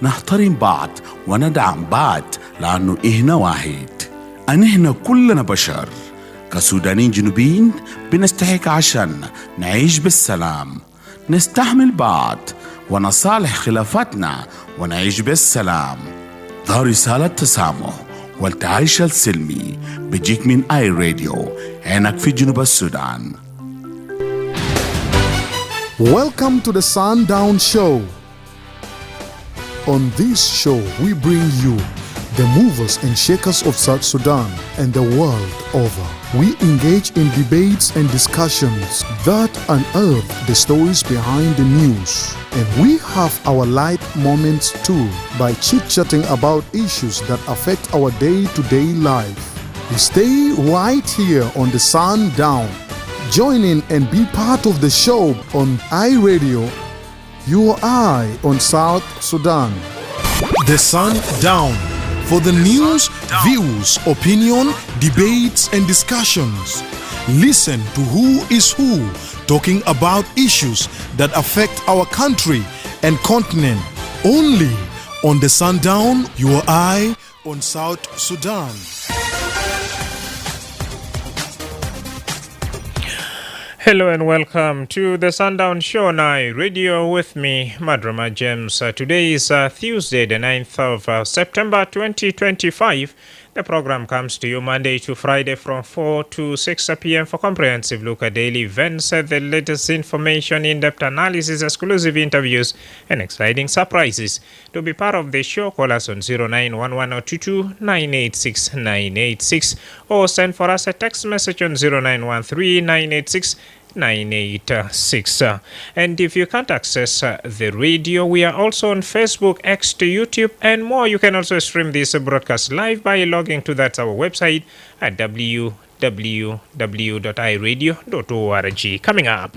نحترم بعض وندعم بعض لأنه إحنا واحد. إحنا كلنا بشر كسودانيين جنوبيين بنستحق عشان نعيش بالسلام، نستحمل بعض ونصالح خلافاتنا ونعيش بالسلام. ده رسالة تسامح والتعايش السلمي بيجيك من آي راديو هناك في جنوب السودان. Welcome to the Sundown Show. On this show, we bring you the movers and shakers of South Sudan and the world over. We engage in debates and discussions that unearth the stories behind the news. And we have our light moments too by chit-chatting about issues that affect our day-to-day life. We stay right here on the Sundown. Join in and be part of the show on iRadio, your eye on South Sudan. The Sundown. For the news, views, opinion, debates, and discussions. Listen to who is who talking about issues that affect our country and continent. Only on the Sundown, your eye on South Sudan. Hello and welcome to the Sundown Show on Radio with me, Madrama James. Today is Tuesday, the 9th of September 2025. The program comes to you Monday to Friday from 4 to 6 p.m. for comprehensive look at daily events, the latest information, in-depth analysis, exclusive interviews, and exciting surprises. To be part of the show, call us on 0911-022-986-986 or send for us a text message on 0913-986-986. And if you can't access the radio, we are also on Facebook, X to YouTube and more. You can also stream this broadcast live by logging to our website at www.iradio.org. Coming up.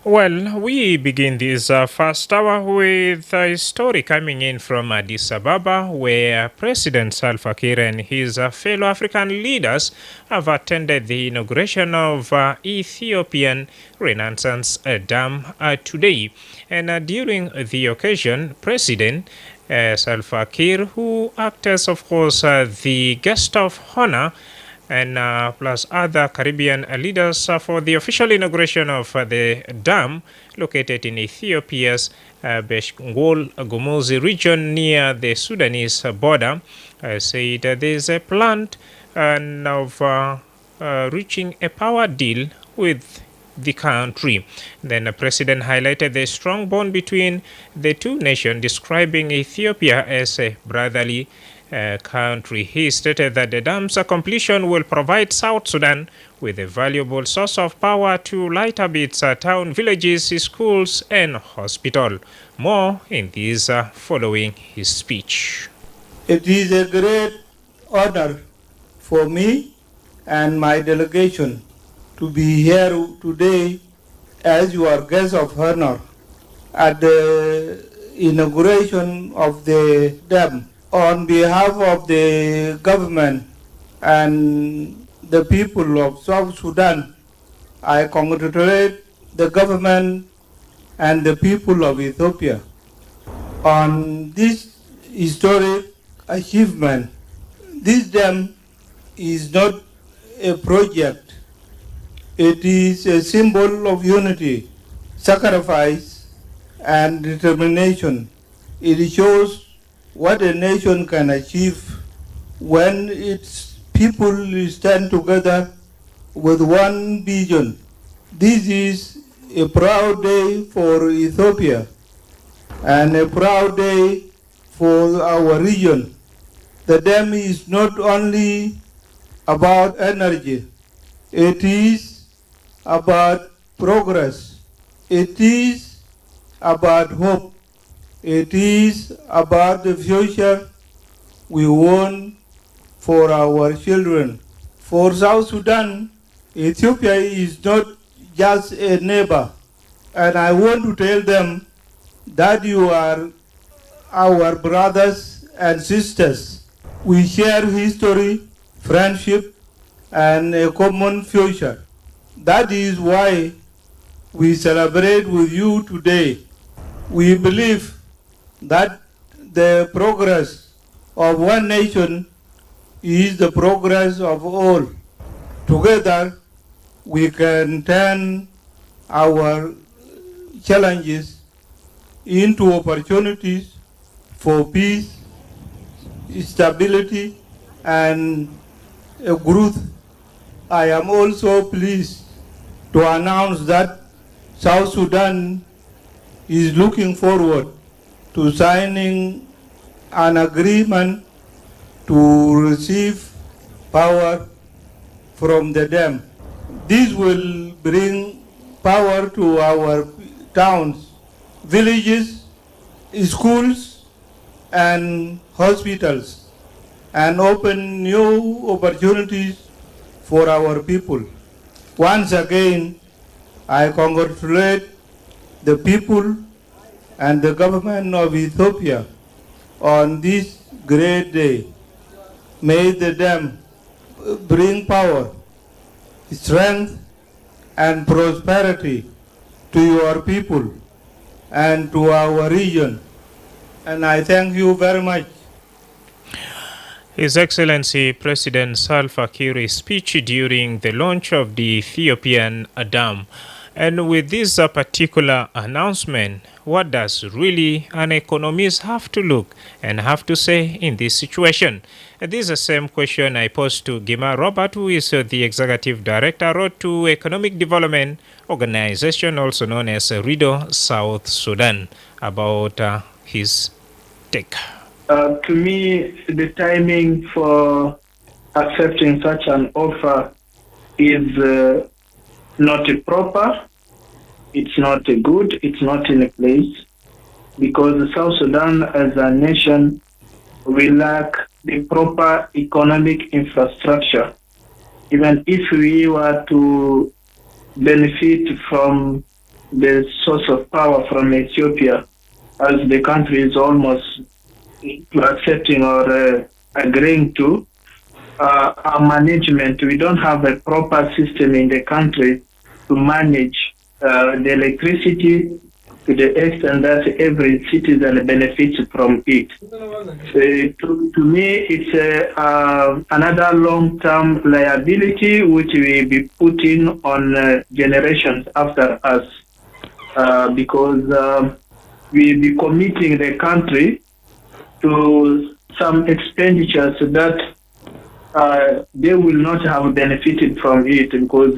Well, we begin this first hour with a story coming in from Addis Ababa, where President Salva Kiir and his fellow African leaders have attended the inauguration of Ethiopian Renaissance Dam today. And during the occasion, President Salva Kiir, who acted as, of course, the guest of honor, and plus other Caribbean leaders for the official inauguration of the dam located in Ethiopia's Beshngol Gumuzi region near the Sudanese border, said there is a plan of reaching a power deal with the country. Then the president highlighted the strong bond between the two nations, describing Ethiopia as a brotherly country. He stated that the dam's completion will provide South Sudan with a valuable source of power to light up its town, villages, schools, and hospital. More in this following his speech. It is a great honor for me and my delegation to be here today as your guest of honor at the inauguration of the dam. On behalf of the government and the people of South Sudan, I congratulate the government and the people of Ethiopia on this historic achievement. This dam is not a project. It is a symbol of unity, sacrifice, and determination. It shows what a nation can achieve when its people stand together with one vision. This is a proud day for Ethiopia and a proud day for our region. The dam is not only about energy, it is about progress, it is about hope. It is about the future we want for our children. For South Sudan, Ethiopia is not just a neighbor. And I want to tell them that you are our brothers and sisters. We share history, friendship, and a common future. That is why we celebrate with you today. We believe that the progress of one nation is the progress of all. Together, we can turn our challenges into opportunities for peace, stability, and growth. I am also pleased to announce that South Sudan is looking forward to signing an agreement to receive power from the dam. This will bring power to our towns, villages, schools, and hospitals, and open new opportunities for our people. Once again, I congratulate the people and the government of Ethiopia on this great day. May the dam bring power, strength, and prosperity to your people and to our region. And I thank you very much. His Excellency President Salva Kiir's speech during the launch of the Ethiopian dam. And with this particular announcement, what does really an economist have to look and have to say in this situation? This is the same question I posed to Gima Robert, who is the Executive Director, Road to Economic Development Organization, also known as RIDO South Sudan, about his take. To me, the timing for accepting such an offer is not proper, it's not good, it's not in a place, because South Sudan as a nation, we lack the proper economic infrastructure. Even if we were to benefit from the source of power from Ethiopia, as the country is almost accepting or agreeing to, our management, we don't have a proper system in the country to manage the electricity to the extent that every citizen benefits from it. To me, it's another long-term liability which will be putting on generations after us, because we'll be committing the country to some expenditures that they will not have benefited from it, because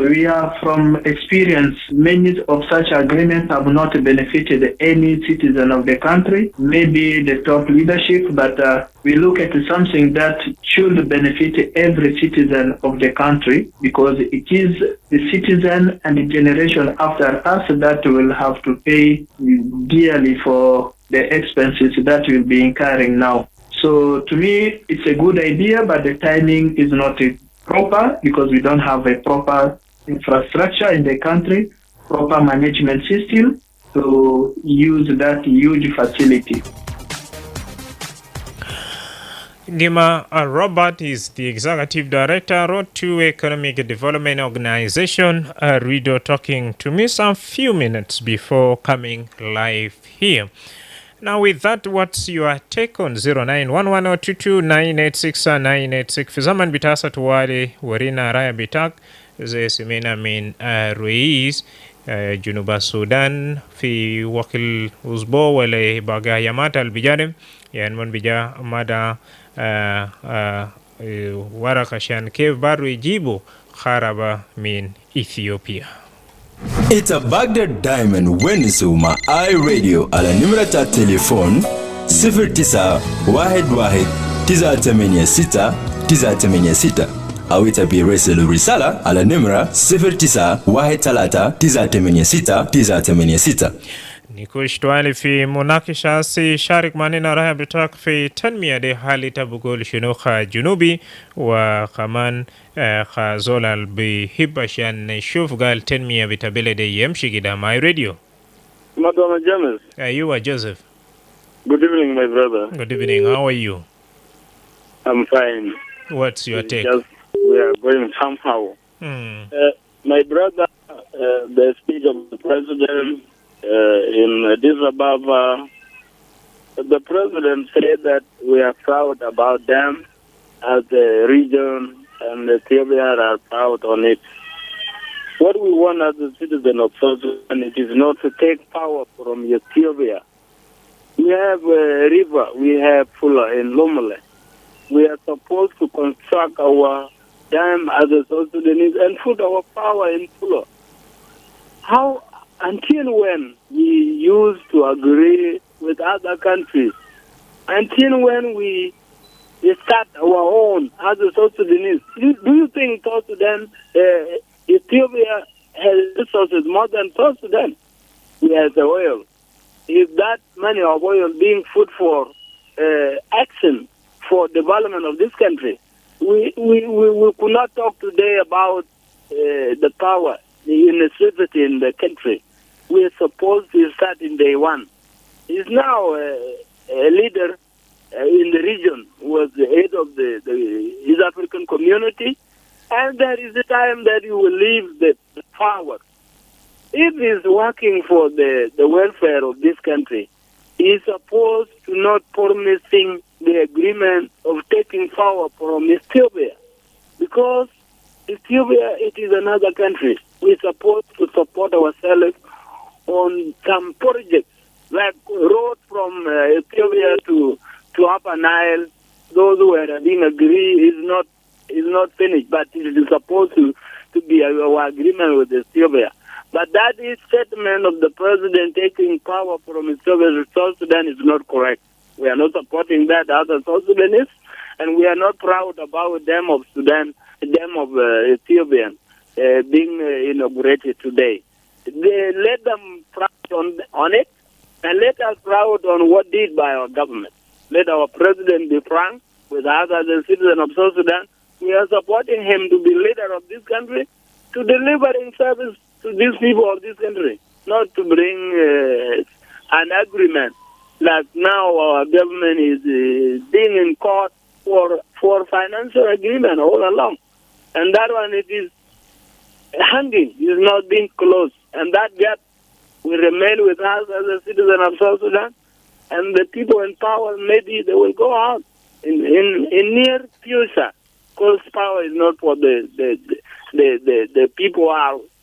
we are from experience, many of such agreements have not benefited any citizen of the country, maybe the top leadership, but we look at something that should benefit every citizen of the country, because it is the citizen and the generation after us that will have to pay dearly for the expenses that we'll be incurring now. So to me, it's a good idea, but the timing is not proper, because we don't have a proper infrastructure in the country, proper management system to use that huge facility. Gima Robert is the Executive Director, Road to Economic Development Organization, RIDO, talking to me some few minutes before coming live here. Now with that, what's your take on 0911-022-986-986? في زمن بتاسة توالي ورينا رايا بتاك زي سمينا من رئيس جنوب السودان في وكل أسبوع ولا بقى يامات البجانب يعني من بجا مدى ورقة شان كيف بارو يجيبوا خاربة من إثيوبيا. It's a Baghdad Diamond Wenisuma iRadio على نمرة التليفون 0911-986-986 أو يتبيرسل رسالة على نمرة 0913-986-986. نكوش توالي في مناقشة شارك معنا راه بتاك في تنمية دي حالة بقول شنوخ جنوبي وكمان خازول بيحب عشان نشوف قال تنمية بتبلد يمشي كده ماي راديو. Madrama James. You are Joseph. Good evening, my brother. Good evening. How are you? I'm fine. What's your take? Just we are going somehow. My brother, the speech of the president in Addis Ababa, the president said that we are proud about them as a region, and Ethiopia are proud on it. What we want as a citizen of South Sudan, it is not to take power from Ethiopia. We have a river, we have Fula in Lomale. We are supposed to construct our dam as a South Sudanese and put our power in Fula. How, until when we used to agree with other countries? Until when we start our own as a South Sudanese? Do you think South Sudan, Ethiopia has resources more than South Sudan? We have the oil. Is that money of oil being put for action for development of this country? We could not talk today about the power, the necessity in the country. We are supposed to start in day one. He's now a leader in the region, was the head of the East African community, and there is a time that he will leave the power. If he's working for the welfare of this country, he's supposed to not promising the agreement of taking power from Ethiopia, because Ethiopia, it is another country. We're supposed to support ourselves on some projects, like road from Ethiopia to Upper Nile. Those who are being agreed is not finished, but it is supposed to be our agreement with Ethiopia. But that is statement of the president taking power from Ethiopia to South Sudan is not correct. We are not supporting that as a South Sudanese, and we are not proud about them of Sudan, them of Ethiopian being inaugurated today. They let them proud on it, and let us proud on what did by our government. Let our president be frank with us as a citizen of South Sudan. We are supporting him to be leader of this country, to deliver in service to these people of this country, not to bring an agreement like now our government is being in court for financial agreement all along. And that one, it is hanging, is not being closed. And that gap will remain with us as a citizen of South Sudan. And the people in power, maybe they will go out in near future, because power is not for the people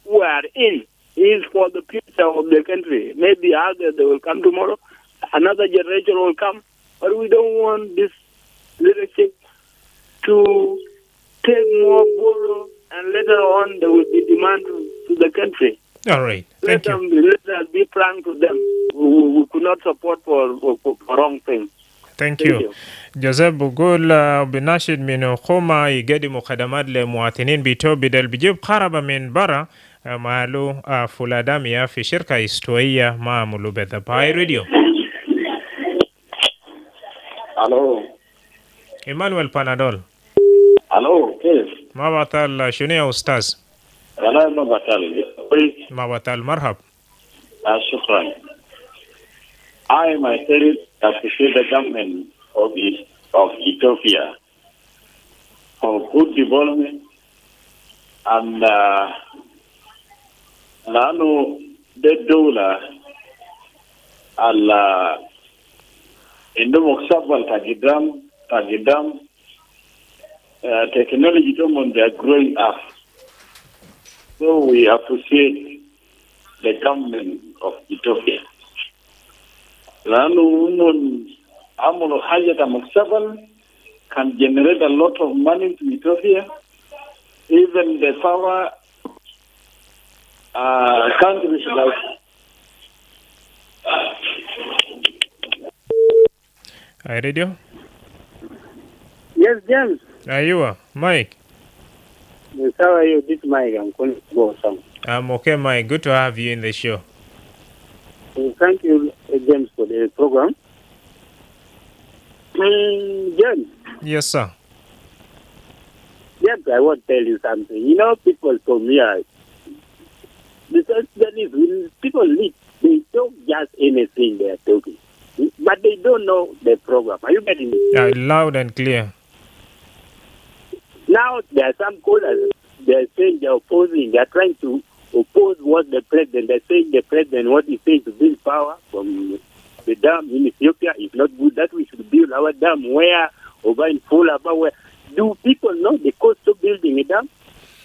who are in. It is for the future of the country. Maybe others, they will come tomorrow. Another generation will come. But we don't want this leadership to take more borrow, and later on there will be demand to the country. All right. Thank you. Let us be frank to them. We could not support for wrong things. Thank you. جوزيف بقول بناشد من حكومة يقدموا خدمات للمواطنين بتوع بدل بيجيب قرابة من برا مالو فولاداميا في شركة استوائية ما عملوا بذا باي راديو. الو إيمانويل بانادول. الو كيف؟ ما بطل شنو يا أستاذ؟ والله ما بطل. ما بطل مرحب. شكرا. I myself appreciate the government of Ethiopia for good development, and nano the dollar alla indo moksabal tagidam technology they are growing up, so we appreciate the government of Ethiopia. Lanu Amulo Hajata Muksabal can generate a lot of money to Ethiopia. Even the power countries like Radio? Yes, James. Ayua, Mike. Yes, how are you? This Mike, I'm calling to go some. I'm okay, Mike. Good to have you in the show. Thank you, James, for the program. James. Yes, sir. James, I want to tell you something. You know, people from here, because people live They talk just anything they are talking. But they don't know the program. Are you getting it? Loud and clear. Now there are some callers, they are saying they are opposing, they are trying to oppose what the president, they are saying the president, what he says to build power from the dam in Ethiopia is not good, that we should build our dam where, over in Fulaba, where. Do people know the cost of building a dam?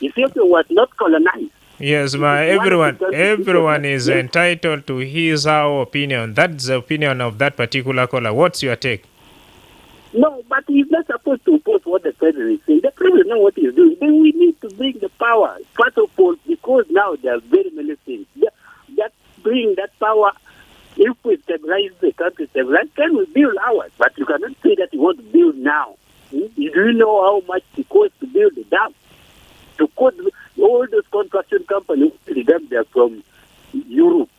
Ethiopia was not colonized. Yes, everyone is entitled to his or her opinion. That's the opinion of that particular caller. What's your take? No, but he's not supposed to oppose what the president is saying. The president knows what he's doing. Then we need to bring the power. First of all, because now there are very many things. That bring that power. If we stabilize the country, can we build ours? But you cannot say that you want to build now. Do you know how much it costs to build the dam? To quote all those construction companies, they are from Europe,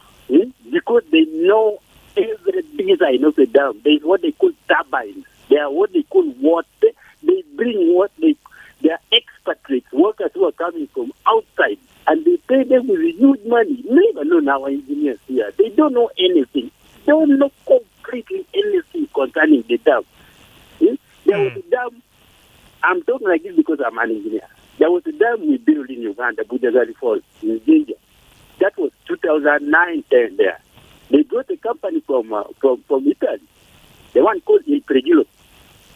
because they know every design of the dam. There is what they call turbines. They are what they call water. They bring their expatriates, workers who are coming from outside, and they pay them with huge money. Never know our engineers here. They don't know anything. They don't know completely anything concerning the dam. There was a dam. I'm talking like this because I'm an engineer. There was a dam we built in Uganda, Bujagali Falls, in Jinja. That was 2009-10 there. They brought a company from Italy, the one called Il Pregilo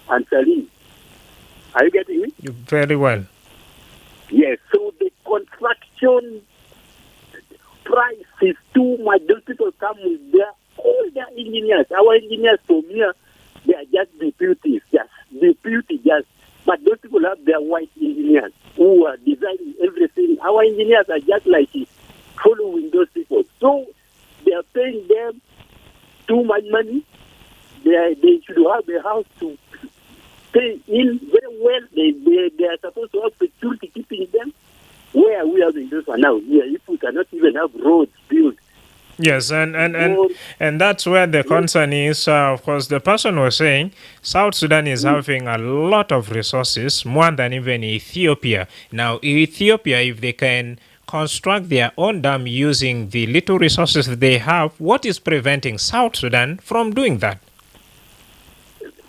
and Salini. Are you getting me? Very well. Yes, so the construction price is too much. Those people come with all their engineers. Our engineers from here, they are just deputies, but those people have their white engineers who are designing everything. Our engineers are just like following those people. So they are paying them too much money. They should have a house to stay in very well. They are supposed to have security keeping them. Where are we having this one now? Here, if we cannot even have roads built. Yes, and that's where the concern is. Of course, the person was saying South Sudan is having a lot of resources, more than even Ethiopia. Now, Ethiopia, if they can construct their own dam using the little resources they have, what is preventing South Sudan from doing that?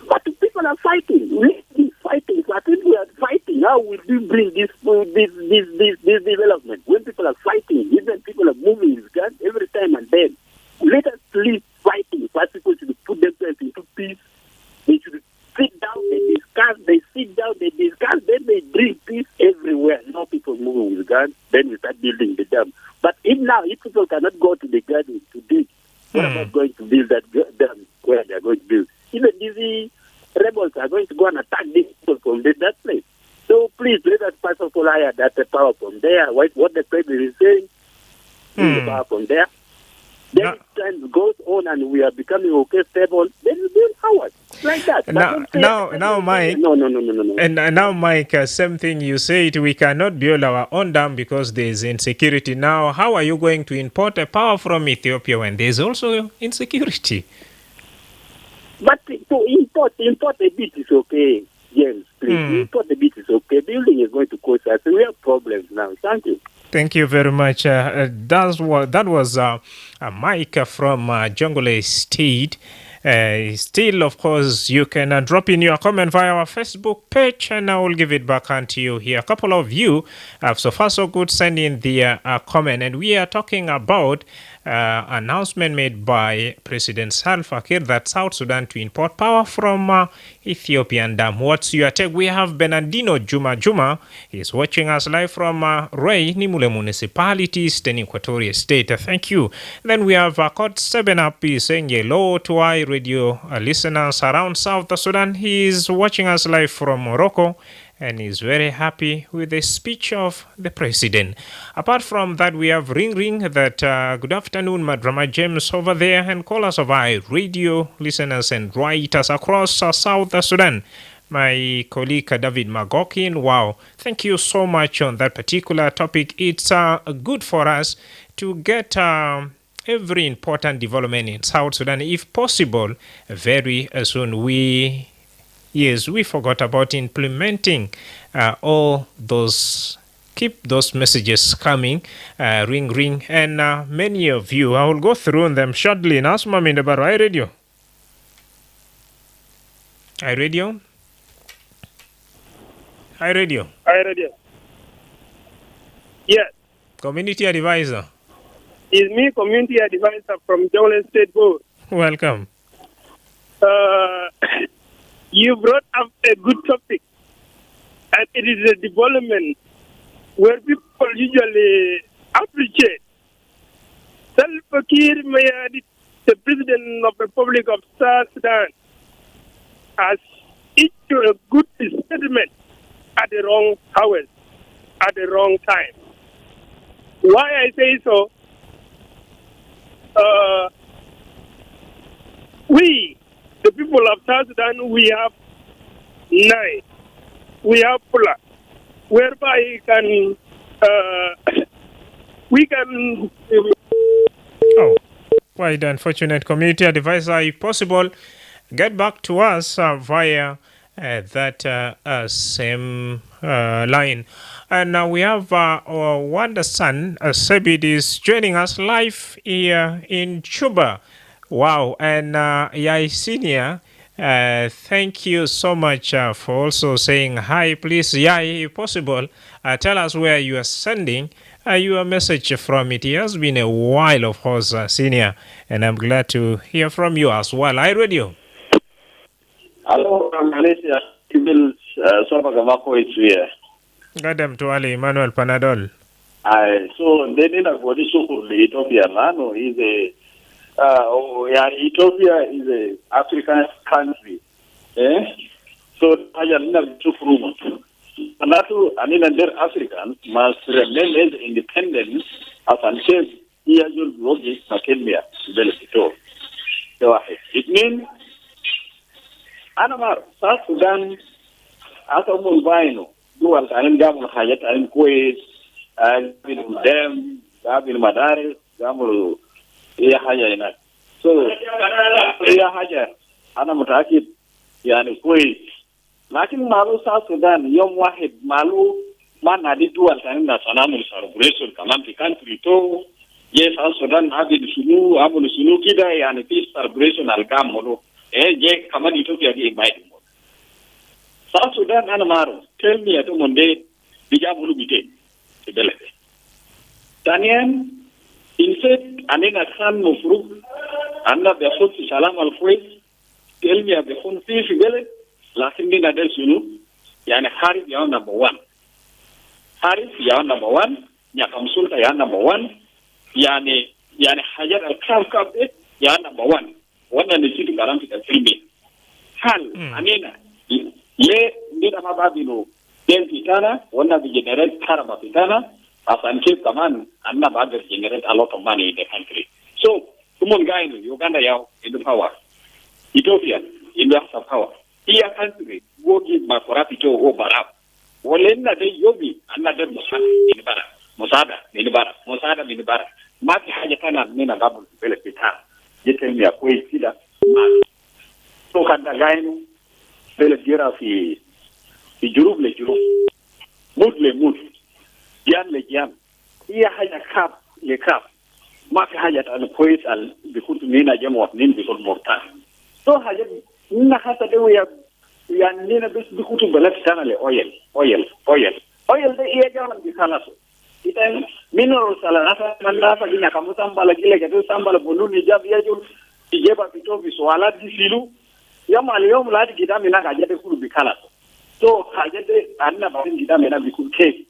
But people are fighting. We are fighting. But if we are fighting, how will we bring this development? When people are fighting, even people are moving his gun every time and then. Let us leave fighting. First, people should put themselves into peace. They should sit down, they discuss, then they bring peace everywhere. No people moving with guns, then we start building the dam. But if people cannot go to the garden to dig, we are not going to build that dam where they are going to build. Even these rebels are going to go and attack these people from that place. So please let us first of all hire that power from there. What the president is saying, the power from there. Then time goes on and we are becoming stable, then we build ours. Like that. Now, Mike. No. And now, Mike, same thing you said, we cannot build our own dam because there is insecurity. Now, how are you going to import a power from Ethiopia when there is also insecurity? But to import a bit is okay, James. Please, import a bit is okay. Building is going to cost us. We have problems now. Thank you. Thank you very much. That was Mike from Jonglei State. Still, of course, you can drop in your comment via our Facebook page, and I will give it back onto you here. A couple of you have so far so good send in the comment, and we are talking about announcement made by President Salva Kiir that South Sudan to import power from Ethiopian dam. What's your take? We have Bernardino Juma. He's watching us live from Ray, Nimule Municipality, Eastern Equatorial State. Thank you. Then we have Code 7 up saying hello to our radio listeners around South Sudan. He's watching us live from Morocco, and is very happy with the speech of the president. Apart from that, we have Ring that good afternoon, Madrama James over there, and callers of our radio listeners and writers across South Sudan. My colleague David Magokin, wow, thank you so much on that particular topic. It's good for us to get every important development in South Sudan, if possible, very soon. We forgot about implementing all those keep those messages coming. Ring. And many of you, I will go through them shortly. Nasma Mindabaro, iRadio. iRadio. iRadio. iRadio. Yes. Community advisor. It's me, community advisor from Jowlen State Board. Welcome. You brought up a good topic, and it is a development where people usually appreciate. Salva Kiir Mayardit, the President of the Republic of South Sudan, has issued a good statement at the wrong hours, at the wrong time. Why I say so? We, the people of South Sudan, we have nine. We have Pula, whereby we can. Oh, quite unfortunate. Community advisor, if possible, get back to us via that same line. And now we have our wonder son, Sebid, is joining us live here in Chuba. Wow. And Yai Senior, thank you so much for also saying hi. Please, Yai, if possible, tell us where you are sending your message from. It has been a while, of course, Senior, and I'm glad to hear from you as well. iRadio. Hello, from Malaysia. People, Sobagavako is here. Gadam to Ali Emmanuel Panadol. So they need a body support. Ethiopia, Lino is Ethiopia is a African country. So I am not too frugal. Another, another African must remain as independent as until he has logic Kenya. So it means Anamar, South Sudan, Atamul Bino. Dual kanin gamul hayat anin kuwait bin dem gabil madaris gamul iya haja ina so iya haja ana mutakid yani kuwait lakin malu South Sudan yom wahid malu mana di dual kanin nasional celebration kaman di country to yes South Sudan abid sunu amul sunu kida yani peace celebration al gamulu je kaman Ethiopia di invite South Sudan anamaru tell me at Monday bijamulu bite tibele Daniel instead anena khan mufruk anda bekhut salam al khuiz tell me bekhun fi bele lakin dina del sunu yani harif ya number 1 harif ya number 1 ya kamsulta ya number 1 yani hajar al kaf ya number 1 wannan ne cikin garanti da filmi hal anena le nida mababilo den pitana wanna be generate karama pitana asanke kaman anna ba generate a lot of money in the country so kumon guy in Uganda yao in the power Ethiopia in the power here country go give my corrupto o barab wolenna de yobi anna de musada in bara mati haja kana nina gabu bele pitana yetemia kwe sida so kanda gainu bele gira fi jurub le jurub mud le mud yan le yan iya haja kap le kap ma fi haja tan kois al bikut nina jamot nin bikut morta so haja nina hata de ya nina bis bikut balat sana le oil de iya jalan di sana so ita mineral sala nasa mandafa gina kamusambala kile ketu sambala bununi jabi yajul ijeba pitovi so ala disilu yama leo ladi gidami na kajade kulu bikala so kajade anna barin gidami na bikul ke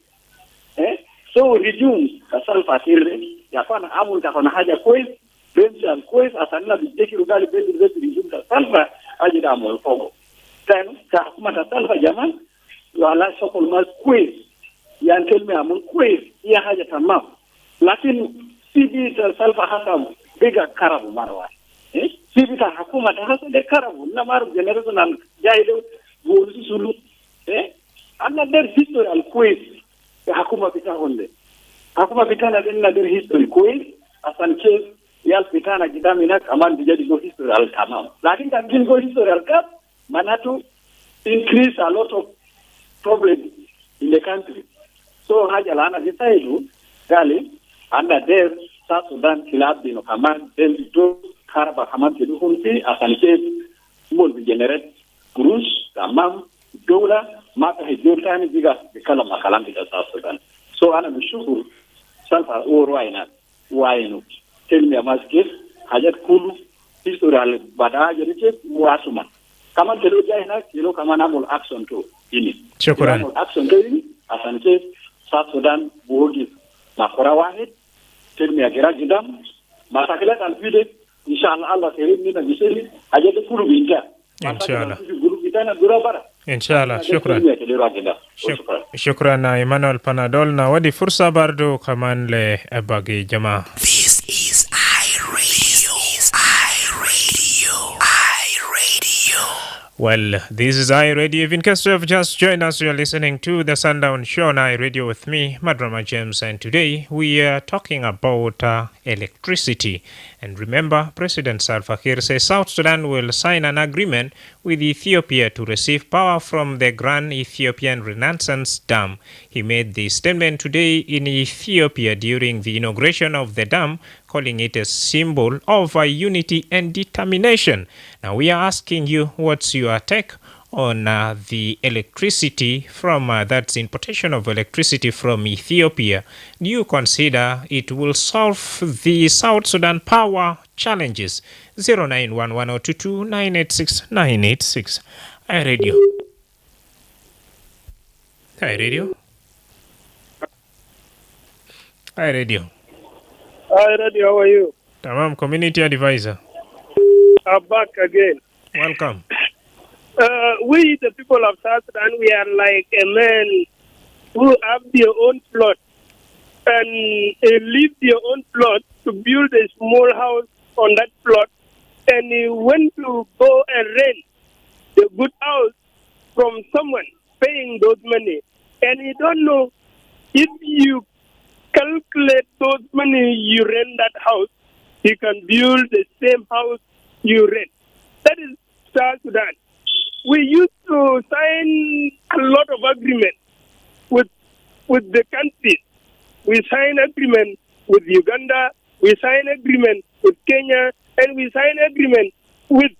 so reduce kasal fatir ya pana amul ta kana haja kwez benjal kwez asanna biteki rugali bendi reduce ta salfa ajida amul fogo tan ka kuma ta salfa jaman wala sokol mas kwez yan kelme amul kwez ya haja tamam lakini sibi ta salfa hata biga karabu marwa sibita hakuma ta hasa de karabu na maru generation al jaido bolu sulu anna der history al quiz hakuma bita honde hakuma bitana denna der history quiz asan ke yal bitana gidamina kaman dijadi go history al tamam lakin kan bin go history al kap manatu increase a lot of problems in the country So haja la ana jitaidu gali anda der South Sudan kilab dino kaman del do karba kaman tidu hunti asanke mol bi generate kurus tamam dola maka hijortani diga bikala makalam diga South Sudan. So ana mshukuru salfa urwaina wainu telmi amaskif hajat kulu historial bada jerike muasuma kama telo jaina kilo kama namul action to ini shukran action to ini asanke South Sudan bogi makora wahid telmi agira gidam masakila talfide inshallah Allah kerim nina biseli hajat kulu binja inshallah guru kitana durabara inshallah shukran na Emmanuel Panadol na wadi fursa bardo kaman le abagi jama. This is iRadio. Well, this is iRadio. If in case you have just joined us, you're listening to the Sundown Show on iRadio with me, Madrama James, and today we are talking about electricity. And remember, President Salva Kiir says South Sudan will sign an agreement with Ethiopia to receive power from the Grand Ethiopian Renaissance Dam. He made the statement today in Ethiopia during the inauguration of the dam, calling it a symbol of unity and determination. Now we are asking you, what's your take on the electricity from that's importation of electricity from Ethiopia? Do you consider it will solve the South Sudan power challenges? 0911022986 iRadio. iRadio. iRadio. Hi, Radio, how are you? Tamam, community advisor. I'm back again. Welcome. We, the people of South Sudan, we are like a man who have their own plot and leave their own plot to build a small house on that plot, and he went to go and rent the good house from someone paying those money, and you don't know if you calculate those money you rent that house, you can build the same house you rent. That is South Sudan. We used to sign a lot of agreements with the countries. We sign agreement with Uganda, we sign agreement with Kenya, and we sign agreement with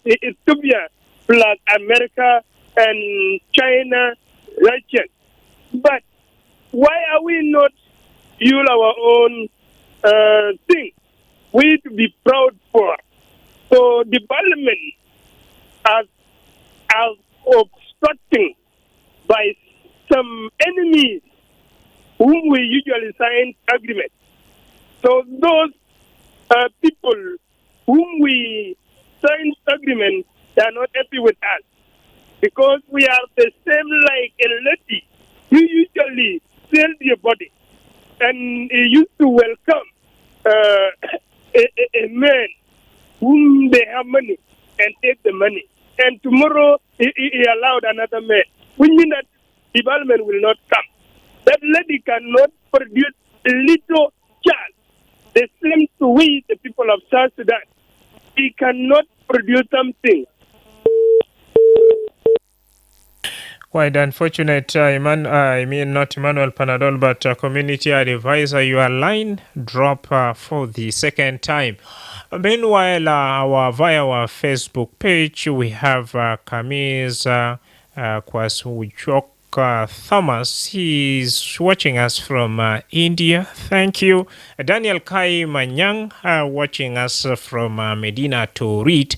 Ethiopia, plus America and China, Russia. But why are we not use our own thing? We to be proud for. So development as obstructing by some enemies whom we usually sign agreement. So those people whom we sign agreement, they are not happy with us because we are the same like a lady who usually sell their body and used to welcome a man whom they have money and take the money. And tomorrow he allowed another man, which means that development will not come. That lady cannot produce a little child. The same to we, the people of South Sudan. He cannot produce something. Quite unfortunate, not Emmanuel Panadol, but community advisor, your line drop for the second time. Meanwhile, via our Facebook page, we have Kamiz Kwasuchok Thomas. He's watching us from India. Thank you. Daniel Kai Manyang watching us from Medina Torit.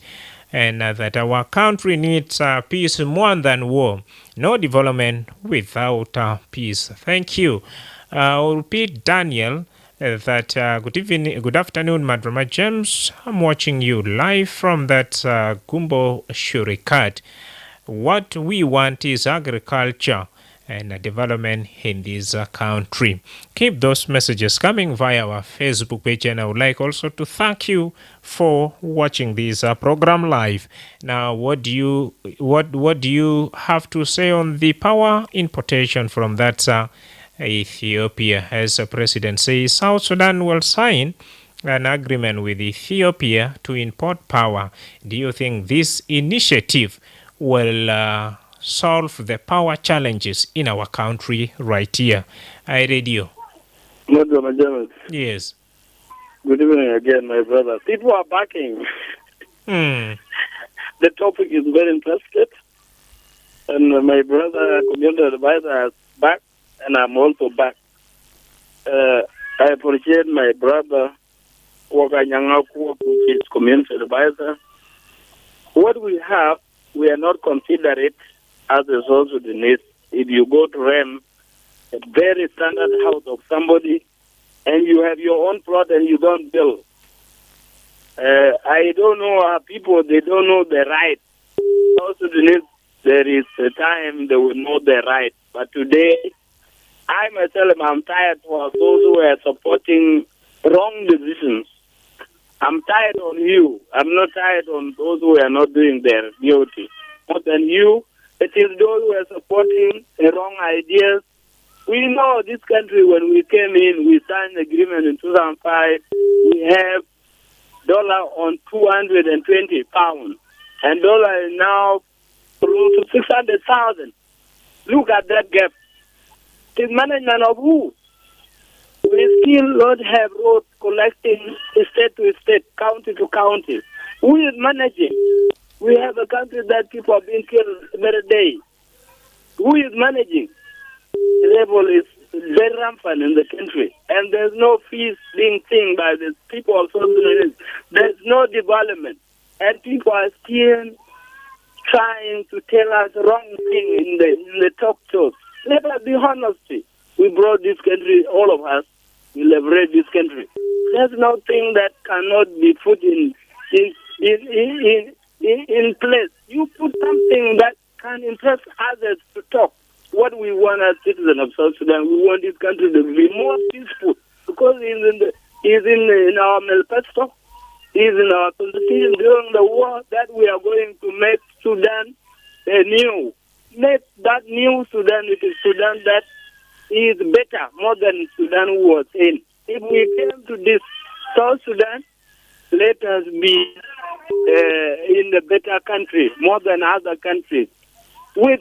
And that our country needs peace more than war. No development without peace. Thank you. I'll repeat, Daniel, that good afternoon, Madrama James. I'm watching you live from that Gumbo Shurikat. What we want is agriculture and development in this country. Keep those messages coming via our Facebook page, and I would like also to thank you for watching this program live. Now, what do you have to say on the power importation from that Ethiopia? As the president says, South Sudan will sign an agreement with Ethiopia to import power. Do you think this initiative will solve the power challenges in our country right here. I radio. Madrama. Yes. Good evening again, my brother. People are backing. Hmm. The topic is very interesting. And my brother, community advisor, is back, and I'm also back. I appreciate my brother, Wakanyangaku, which is community advisor. What we have, we are not considered it as a South Sudanese. If you go to rent a very standard house of somebody, and you have your own plot and you don't build, I don't know how people, they don't know the right. South Sudanese, there is a time they will know the right. But today, I myself, I'm tired for those who are supporting wrong decisions. I'm tired on you. I'm not tired on those who are not doing their duty. More than you, it is those who are supporting the wrong ideas. We know this country, when we came in, we signed an agreement in 2005. We have dollar on 220 pounds. And dollar is now close to 600,000. Look at that gap. The management of who? We still don't have roads collecting state to state, county to county. Who is managing? We have a country that people are being killed every day. Who is managing? The level is very rampant in the country, and there's no peace being seen by the people of South Sudan. There's no development, and people are still trying to tell us wrong thing in the talk shows. Let us be honest. We brought this country, all of us. We liberate this country. There's nothing that cannot be put in place. You put something that can interest others to talk. What we want as citizens of South Sudan, we want this country to be more peaceful, because it's in our manifesto, it's in our constitution during the war that we are going to make Sudan new. Make that new Sudan, it is Sudan that is better, more than Sudan who was in. If we came to this South Sudan, let us be in the better country, more than other countries. We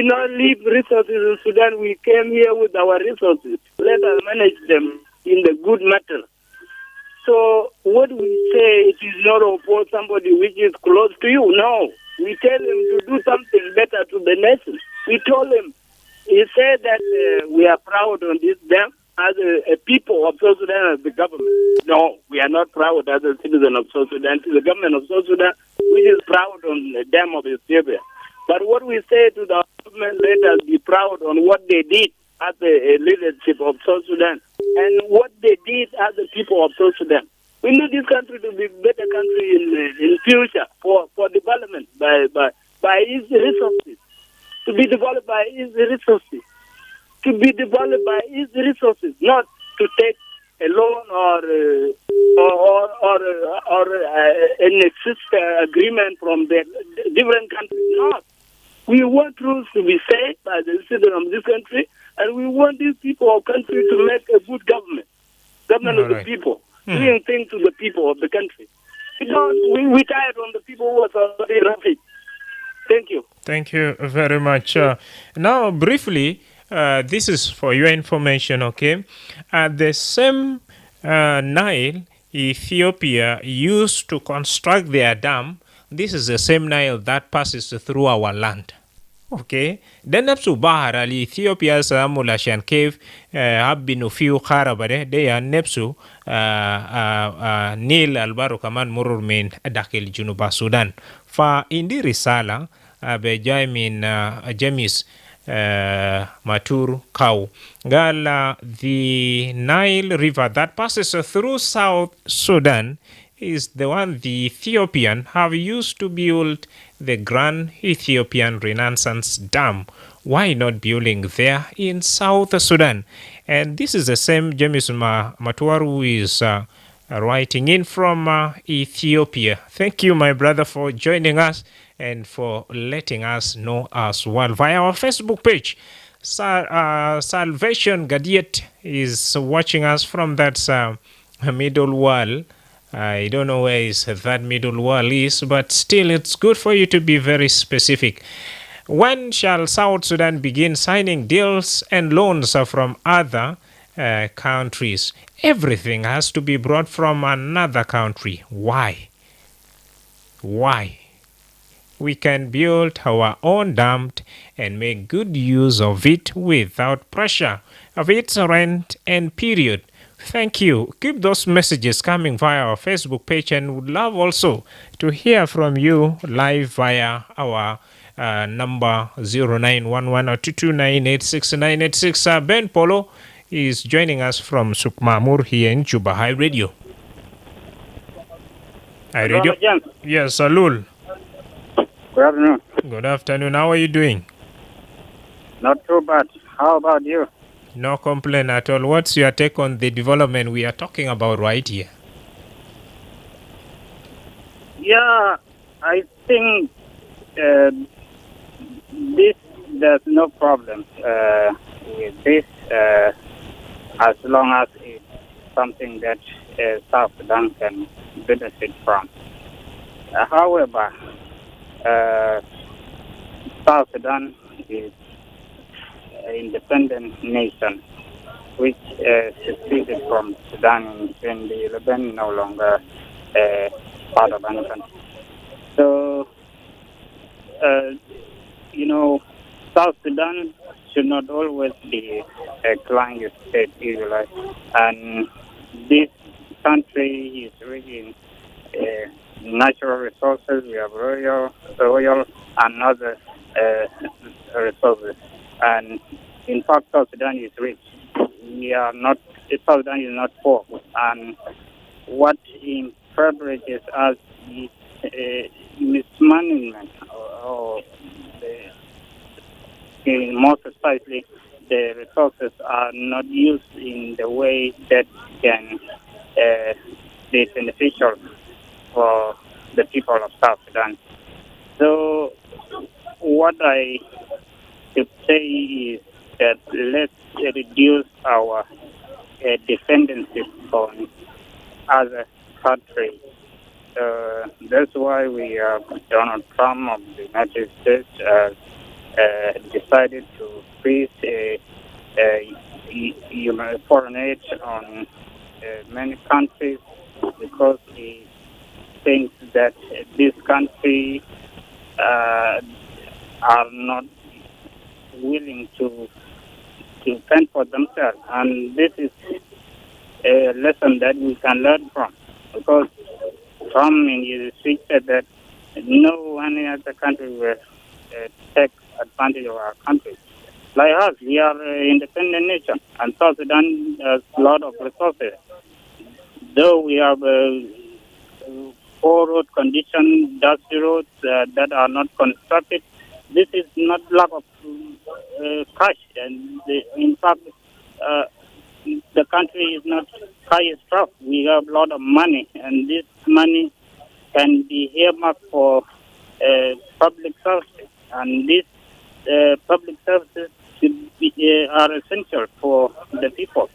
not leave resources in Sudan. We came here with our resources. Let us manage them in the good matter. So what we say, it is not for somebody which is close to you. No. We tell him to do something better to the nation. We told him, he said that we are proud on this dam as a people of South Sudan, as the government. No, we are not proud as a citizen of South Sudan. It is the government of South Sudan which is proud on the dam of Ethiopia. But what we say to the government, let us be proud on what they did as the leadership of South Sudan and what they did as the people of South Sudan. We need this country to be a better country in future for development by its resources. To be developed by its resources. To be developed by its resources, not to take a loan or an agreement from the different countries. No. We want rules to be set by the citizens of this country, and we want these people of country to make a good government of the people, doing things to the people of the country. We tired on the people who are already rapid. Thank you. Thank you very much. Now, briefly, this is for your information, okay? The same Nile Ethiopia used to construct their dam. This is the same Nile that passes through our land. Okay, then nepsu bahar ali Ethiopia samula shan cave habbinu fiu kharabare de ya nepsu Nil albaro kaman murur min dakil junuba Sudan fa indi risala be jaimin jamis matur kau gala the Nile river that passes through South Sudan is the one the Ethiopian have used to build the Grand Ethiopian Renaissance Dam. Why not building there in South Sudan? And this is the same James Matuaru who is writing in from Ethiopia. Thank you, my brother, for joining us and for letting us know as well via our Facebook page. Salvation Gadiet is watching us from that middle wall. I don't know where that middle wall is, but still it's good for you to be very specific. When shall South Sudan begin signing deals and loans from other countries? Everything has to be brought from another country. Why? Why? We can build our own dam and make good use of it without pressure of its rent and period. Thank you. Keep those messages coming via our Facebook page, and would love also to hear from you live via our number 0911-229-86986. Ben Polo is joining us from Sukmamur here in Juba. Hi Radio. Hi Radio. Yes, Alul. Good afternoon. Good afternoon. How are you doing? Not too bad. How about you? No complaint at all. What's your take on the development we are talking about right here? Yeah, I think there's no problem with this as long as it's something that South Sudan can benefit from. However, South Sudan is an independent nation which seceded from Sudan in 2011, no longer part of any country. So, South Sudan should not always be a client state usually, and this country is rich in natural resources. We have oil and other resources. And in fact, South Sudan is rich. South Sudan is not poor. And what impoverishes us is mismanagement, or more precisely, the resources are not used in the way that can be beneficial for the people of South Sudan. So what I should say is that let's reduce our dependency on other countries. That's why we have Donald Trump of the United States decided to freeze foreign aid on many countries because he thinks that these countries are not willing to fend for themselves, and this is a lesson that we can learn from, because Trump in his speech said that no any other country will take advantage of our country. Like us, we are an independent nation, and South Sudan has a lot of resources. Though we have poor road conditions, dusty roads that are not constructed, this is not lack of cash. And in fact, the country is not cash-strapped. We have a lot of money, and this money can be earmarked for public services. And these public services are essential for the people.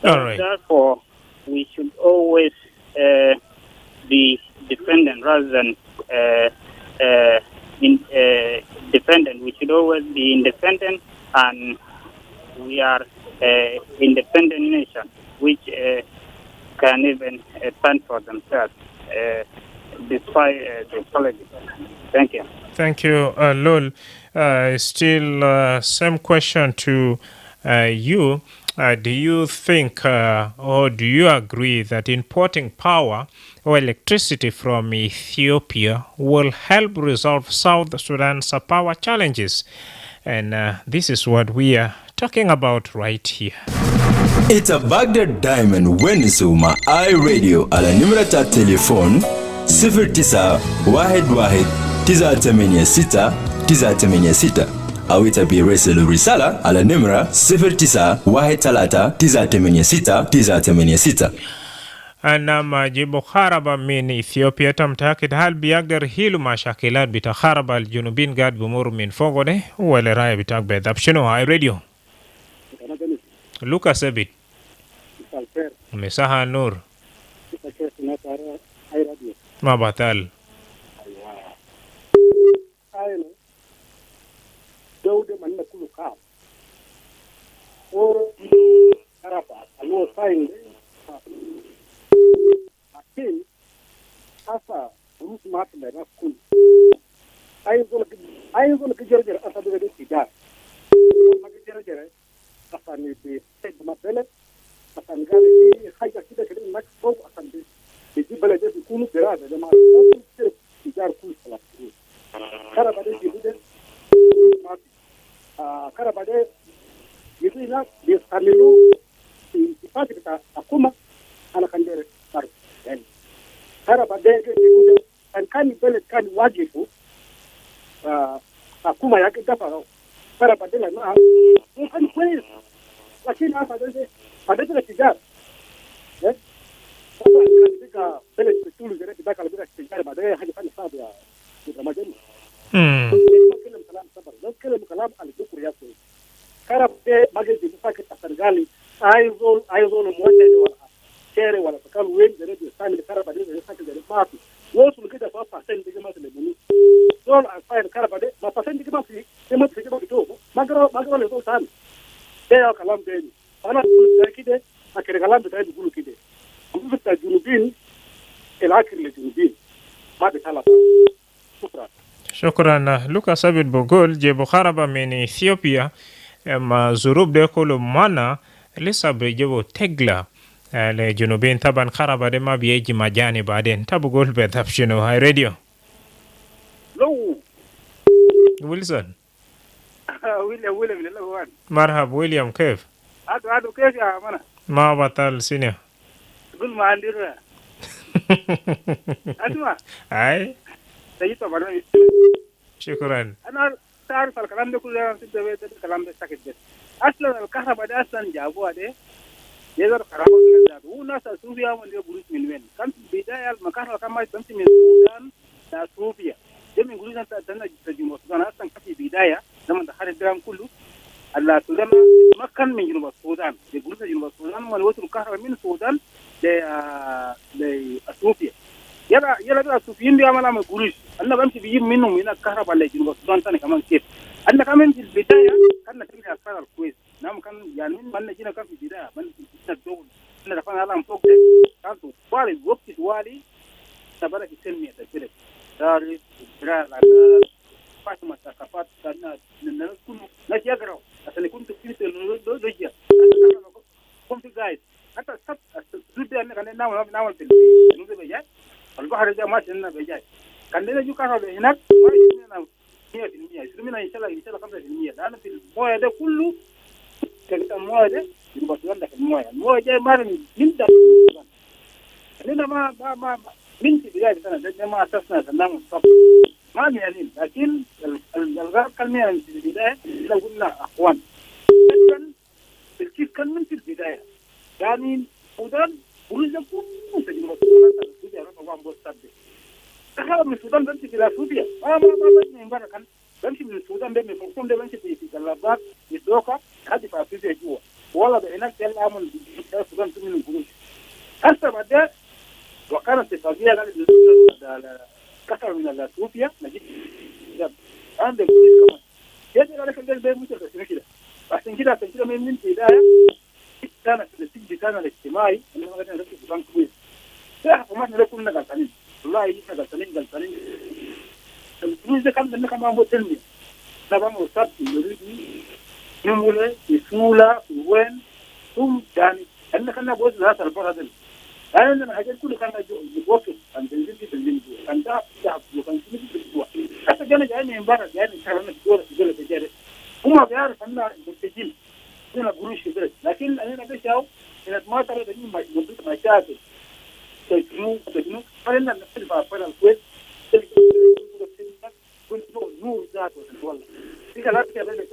All right. Therefore, we should always be dependent rather than dependent. We should always be independent, and we are an independent nation which can even stand for themselves despite the politics. Thank you. Thank you, Lul. Still, same question to you. Do you think or do you agree that importing power or electricity from Ethiopia will help resolve South Sudan's power challenges? And this is what we are talking about right here. It's a Baghdad Diamond Wenisuma iRadio ala nimrata telefon 0911-986-986 au itabi reselu risala ala nimra 0913-986-986. أنا ما جيبو خاربة من إثيوبيا تم تأكد هل بيقدر هيلو مشاكلات بتخارب الجنوبين قاعد بمر من فوقه ده ولا رأي بتاعك بيضاب شنو هاي راديو لوكا سبيت مساها النور ما بطال dawde man na kulu ka o karapa alo sign akin asa rus mat na kul ay zona ke jere asa de tida ma ke jere asa ni be ma bele asa ngale ki haja kida kida mak fo asa de di balade di kunu berada de ma tijar kul sala karaba de jibude karaba de yidina de kamilu ipati kita akuma ala kandere tar yani karaba de jibude kan bele kan wajibu akuma yake dafa karaba de na kan kweli lakini hapa de padete tijar eh katika bele tulu zile kibaka bila tijar baadaye hajafanya sababu ya Ramadhani كلام كلام على الذكر يا اخوي كرب ماجد بفاكت السرغالي ايزون موجه ولا شيري ولا فكان وين ده ثاني كرب ده فاكت ده ما في وصل كده 5% دي جماعه اللي دول فاين كرب ده ما 5% دي ما في ما في جماعه تو ما قرا له ثاني ده كلام تاني انا بقول كده اخر كلام بتاعي بيقولوا كده بتاع الجنوبيين الاخر للجنوبيين ما بيطلع شكرا شكرا لوكاس أبيد بقول جيبو خربا من إثيوبيا ما زروب ده كله مانا لسه بيجيبو تغلا لجنوبين طبعا خربا ده ما بيجي مجاني بعدين تبقول بذهب شنو هاي راديو لو ويلسون ويليام من الأول مرحب ويليام كيف؟ عادو كيف يا مانا؟ ما بطل سينيو قل ما عندي رأي أسمع هاي سيطة برمي شكرا أنا تعرف الكلام ده كله تبدأ الكلام ده ساكت بس أصلا الكهرباء ده أصلا جابوها ده يقدر كهرباء من ذاته هو ناس صوفيا من ده بروس من وين كان في البداية المكان كان ما يتمشي من السودان لا صوفيا ده من قولنا تنا تجمع السودان أصلا كان في البداية لما دخل الدرام كله السودان ما كان من جنوب السودان يقولون جنوب السودان ما الوتر الكهرباء من السودان لأثيوبيا يلا بقى الصوفيين دي عملوا ما يقولوش أنا بمشي بيجيب منهم هنا الكهرباء اللي جنوب السودان ثاني كمان كيف أنا كمان في البداية كان نتيجة أسفار الكويس نعم كان يعني من جينا كان في البداية من في الدول أنا دفعنا على فوق ده كان طوالي وقت طوالي تبارك السلمية تكبر دارس وبرا الناس فاطمة ثقافات كنا نكون ناس يقرأوا عشان يكون تفكير اللوجيا كنت جايز حتى السود أنا كنا نعمل في النوبة بيجاي البحر ده ما شلنا بيجاي كان لنا جو كهرباء هناك ما يشيلنا 100% يشيلنا إن شاء الله 5% لأن في المويه ده كله كان المويه ده يبقى ده المويه جاي مارن من ده لنا ما من في بداية السنة ده ما أسسنا سنام الصف ما يعني لكن الغرب كان يعني في البداية لو قلنا أخوان كان الكيف كان من في البداية يعني السودان ولازم كل تجربة السودان ربما ما بوصل تخيل من السودان بمشي إلى سوريا ما بمشي من برا كان بمشي من السودان بمشي فوقهم ده بمشي في جلابات في دوكا هذه في أفريقيا جوا والله بهناك تلا عمل السودان من الجنوب هسه بعد وكانت اتفاقية على كثر من اثيوبيا نجيب عندك كمان يجي على كل ده مش كده عشان كده من البداية كانت الاتجاه الاجتماعي اللي هو كان في بنك كويس ده وما احنا كنا غلطانين والله احنا غلطانين الفلوس ده كان لنا كمان هو تلمي طبعا وصلت يموله يسوله وين ثم يعني احنا كنا بوز هذا البرد أنا حاجات كل كان بوقف عن تنزيل في الجنوب كان ده وكان في الجنوب حتى جانا جايين من برا جايين كلامنا في دولة تجارة هم بيعرف أن المتجين هنا بروش في بلد لكن أنا بشاو إن ما ترى ده موضوع مشاكل تجنو فلنا نختلف على الكويت كنت نور ذات والله في كلام كده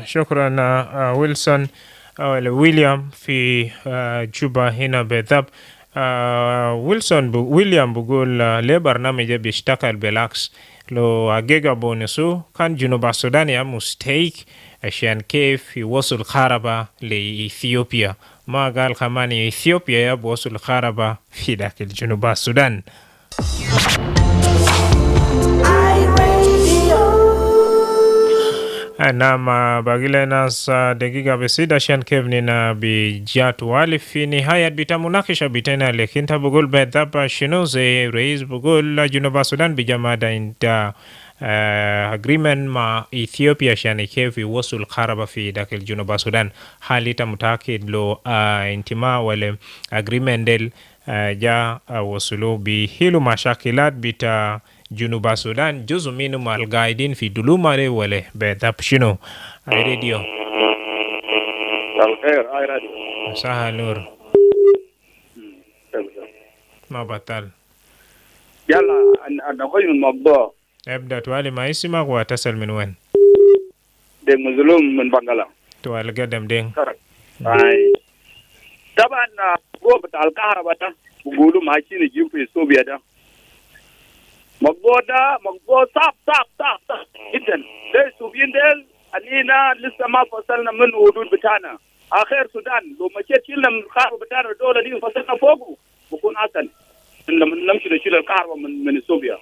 شكرا ويلسون ويليام في جوبا هنا بالضبط ويليام بقول ليه برنامج بيشتغل بالعكس لو حقيقة بونسو كان جنوب السودان يا مستيك عشان كيف يوصل خربة لإثيوبيا ما قال كمان إثيوبيا يبوصل خربة في داخل جنوب السودان. Nama bagile nas dakika besida shan kevni na bijatu wali fi nihayat bitamunakisha bitena lekinta bugul bedhaba shinu ze reis bugul Junuba Sudan bijamada inta agreement ma Ethiopia shani kefi wasul kharaba fi dakil Junuba Sudan halita mutakid lo intima wale agreement del ja wasulu bi hilu mashakilat bita Junuba Sudan juzu minu mal gaidin fi dulumare wale bedhab shino ay radio الخير اي راديو saha nur ma batal يلا انا اخوي من الموضوع ابدا توالي ما اسمك واتصل من وين ده مظلوم من بنغلا توالي قدم دين اي طبعا هو بتاع الكهرباء ده بيقولوا ماشيين يجيب في السوبيا ده مقبوض صعب جدا زي السوبيين ديل انينا لسه ما فصلنا من الحدود بتاعنا اخر السودان لو مشيت شلنا من الكهرباء بتاعنا الدوله دي فصلنا فوقه بكون احسن نمشي نشيل الكهرباء من السوبيا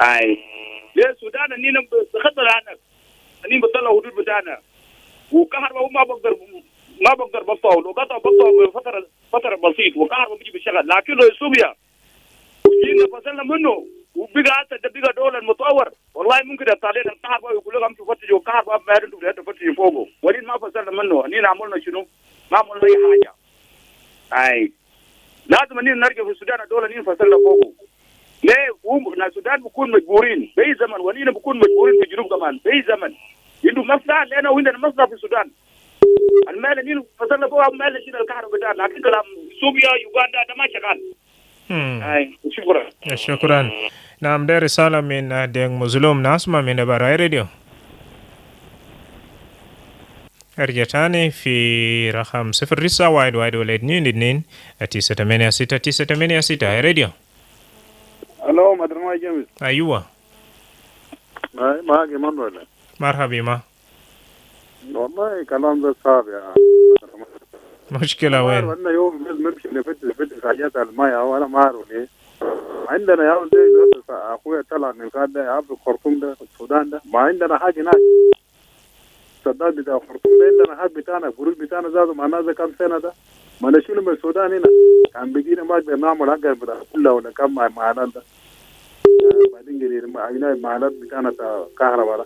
اي ليه السودان انينا بخطر عنك انينا بطلع الحدود بتاعنا وكهرباء ما بقدر بطول وقطع فتره بسيط وكهرباء بيجي بشغل لكن لو السوبيا وجينا فصلنا منه وبقى حتى بقى دولة المتطور والله ممكن يطالعنا الكهرباء ويقول لك انتوا فتشوا الكهرباء ما انتوا تفتشوا فوقه ولين ما فصلنا منه اننا عملنا شنو؟ ما عملنا اي حاجه. اي لازم اننا نرجع في السودان الدولة اننا فصلنا فوقه. ليه؟ هم السودان بكون مجبورين باي زمن ونينا بكون مجبورين في الجنوب كمان باي زمن. عنده مصلحه لنا وعندنا مصلحه في السودان. المال اننا فصلنا فوقه المال اللي الكهرباء بتاعنا لكن كلام سوريا يوغندا ده ما شغال. شكرا نعم ده رسالة من دين مظلوم ناسمة من براي راديو ارجع تاني في رقم 0911 راديو الو مدرما جيمس ايوه ما جمان ولا مرحبا ما والله كلام ده صعب يا مشكلة وين؟ عندنا يوم لازم نمشي نفتش حاجات المايه وانا ما اعرف ليه. عندنا يا ولدي اخويا طلع من القاعده ده يعرف الخرطوم ده السودان ده ما عندنا حاجه هناك. السداد بتاع الخرطوم ده عندنا حاجه بتاعنا الجروب بتاعنا زادوا معناه ده كم سنه ده ما نشيله من السودان هنا كان بيجينا ما نقدر نعمل حاجه بتاع كلها ولا كم معاناه ده بعدين قليل المعاناه بتاعنا بتاع كهرباء ده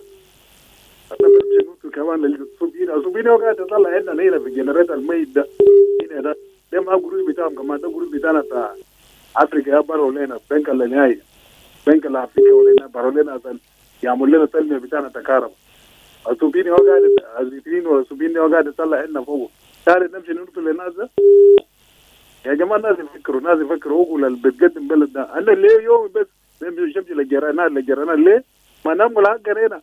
كمان السوبيين وقاعد تطلع عندنا هنا في الجنريتر الميت ده هنا ده ما جروب بتاعهم كمان ده جروب بتاعنا بتاع افريقيا يا برو لنا بنك النهائي بنك الافريقيا ولا برو لنا عشان يعمل لنا التنميه بتاعنا تكهرباء السوبيين وقاعد الزيتين والسوبيين وقاعد تطلع عندنا فوق تعال نمشي نرسل للناس ده يا جماعه الناس يفكروا هو اللي بتقدم بلد ده انا ليه يوم بس نمشي للجيران ليه ما نعمل حاجه هنا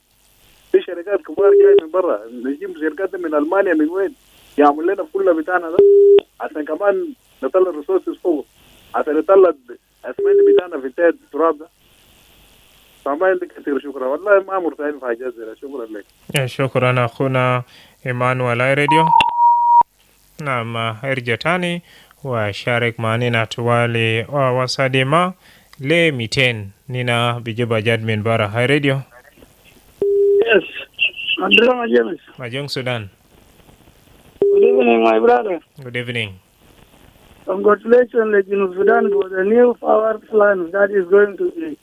في شركات كبار جاي من برا نجيب شركات من المانيا من وين يعمل لنا كلها بتاعنا ده عشان كمان نطلع الريسورسز فوق عشان نطلع اسمنت بتاعنا في انتهاء التراب ده فما عندك كثير شكرا والله ما مرتاحين في حاجات زي شكرا لك شكرا اخونا ايمانويل راديو نعم ارجع تاني وشارك معنا توالي وصادما لي 200 نينا بجيب جاد من برا هاي راديو Yes, Madrama James. Majong Sudan. Good evening, my brother. Good evening. Congratulations, Lino Sudan, for the new power plant that is going to be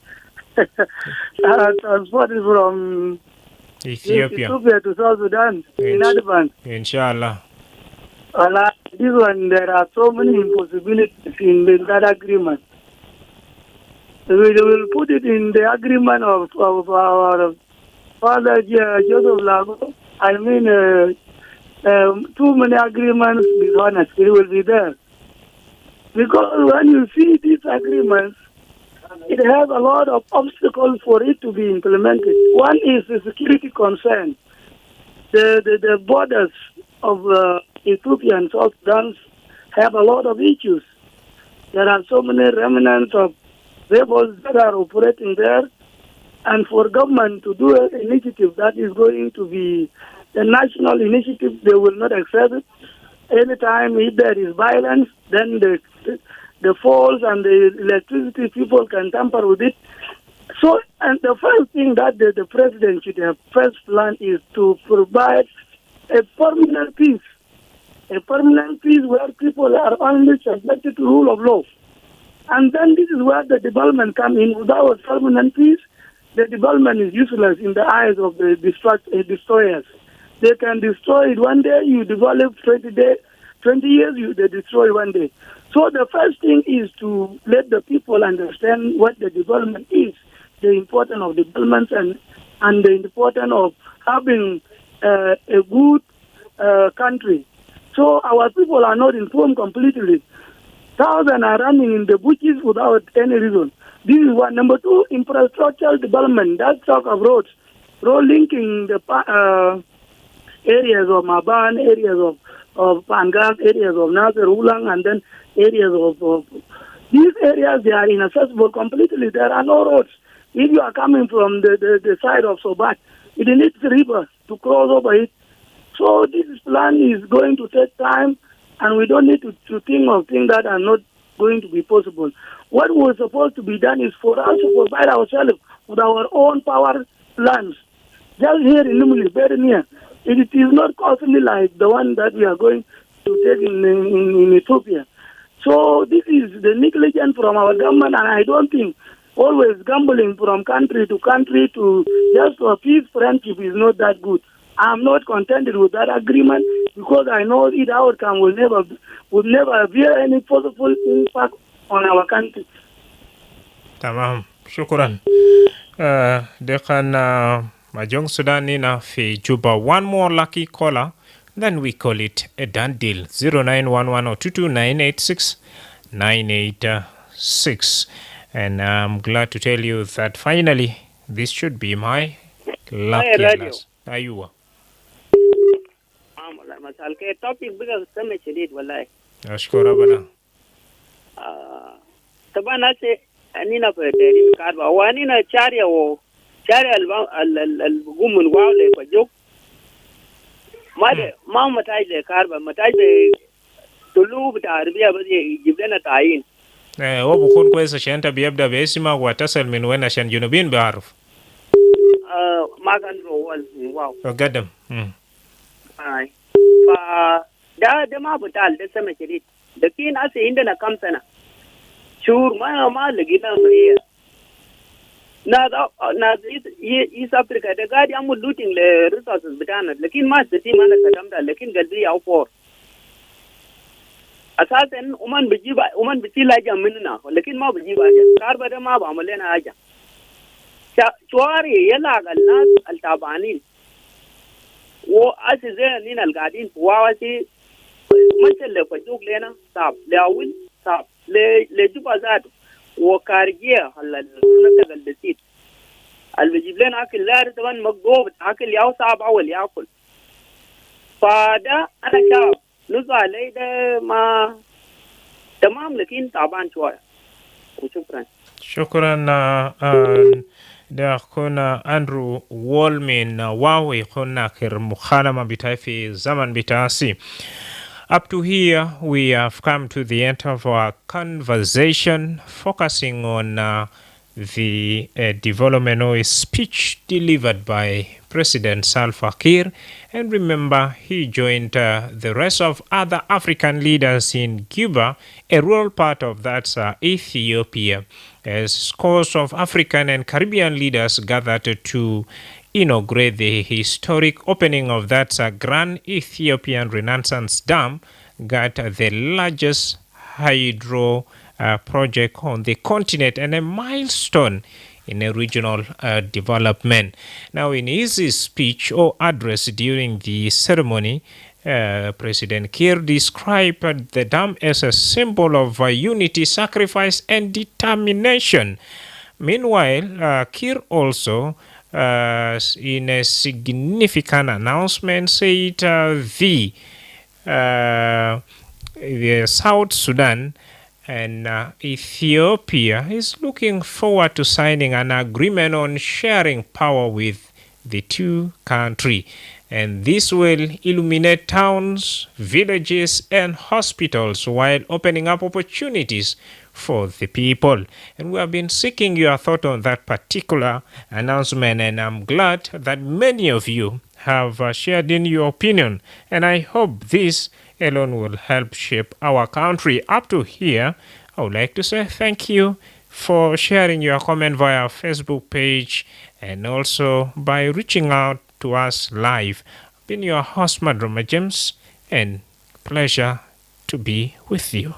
transported from Ethiopia to South Sudan in advance. Inshallah. This one, there are so many impossibilities in that agreement. We will put it in the agreement of our Father Joseph Lago. I mean, too many agreements, be honest, it will be there. Because when you see these agreements, it has a lot of obstacles for it to be implemented. One is the security concern. The borders of Ethiopia and South Sudan have a lot of issues. There are so many remnants of rebels that are operating there. And for government to do an initiative that is going to be a national initiative, they will not accept it. Anytime if there is violence, then the poles and the electricity people can tamper with it. So the first thing that the president should have first plan is to provide a permanent peace. A permanent peace where people are only subjected to rule of law. And then this is where the development comes in. Without permanent peace, the development is useless in the eyes of the destroyers. They can destroy it one day, you develop 20 years, they destroy one day. So the first thing is to let the people understand what the development is, the importance of development and the importance of having a good country. So our people are not informed completely. Thousands are running in the bushes without any reason. This is one. Number two, infrastructural development. That's talk of road linking the areas of Maban, areas of Pangang, areas of Nasser, Ulang, and then areas of these areas, they are inaccessible completely. There are no roads. If you are coming from the side of Sobat, it needs a river to cross over it. So this plan is going to take time, and we don't need to think of things that are not going to be possible. What was supposed to be done is for us to provide ourselves with our own power plants. Just here in Numili, very near. It is not costly like the one that we are going to take in Ethiopia. So this is the negligence from our government, and I don't think always gambling from country to just to appease friendship is not that good. I'm not contented with that agreement because I know its outcome will never bear any possible impact on our country. Tamam, shukran. Dekan Majong Sudan na fi Juba. One more lucky caller, then we call it a done deal. 0911-22986-986. And I'm glad to tell you that finally this should be my lucky last. Ayuwa. Masal ke topic biga sama shadid wallahi. Ashkura bana. Tabana se anina fa dari karba wani na chariya al gumun wale ko jok. Made ma matai le karba matai be tulu bita arbiya ba jibdana tayin. Wabu kun kwesa shanta biyabda besima wa tasal min wena shan junubin bi'aruf. Ma kan ro wal wow. Gadam. Ai. Fa da ma butal da sama shirit da kin ase inda na kamsana shur ma lagina mai na East Africa da gadi amu looting le resources bitana lakin ma sati ma na kadamda lakin galbi ya for asasen uman biji la jam minna lakin ma biji ba ja karba da ma ba mulena aja chwari yala galnas altabanin wo asi zai nin algadin wawa ce mace le kwajuk lena sab le awil sab le juba zat wo kargiya halal na tagal da sit albijiblen akil lar taban magdob akil yaw sab awal yakul fada ana sha nuza lai da ma tamam lakin taban chwa shukran da kuna Andrew Wallman wawe kuna kir mukhalama bitaifi zaman bitasi. Up to here, we have come to the end of our conversation, focusing on the development or speech delivered by President Salva Kiir. And remember, he joined the rest of other African leaders in Cuba, a rural part of that's Ethiopia, as scores of African and Caribbean leaders gathered to inaugurate the historic opening of that Grand Ethiopian Renaissance Dam, got the largest hydro project on the continent and a milestone in a regional development. Now, in his speech or address during the ceremony, President Kiir described the dam as a symbol of unity, sacrifice, and determination. Meanwhile, Kiir also, in a significant announcement, said the South Sudan and Ethiopia is looking forward to signing an agreement on sharing power with the two countries. and this will illuminate towns, villages, and hospitals while opening up opportunities for the people. And we have been seeking your thought on that particular announcement, and I'm glad that many of you have shared in your opinion, and I hope this alone will help shape our country. Up to here, I would like to say thank you for sharing your comment via our Facebook page and also by reaching out to us live. I've been your host, Madrama James, and pleasure to be with you.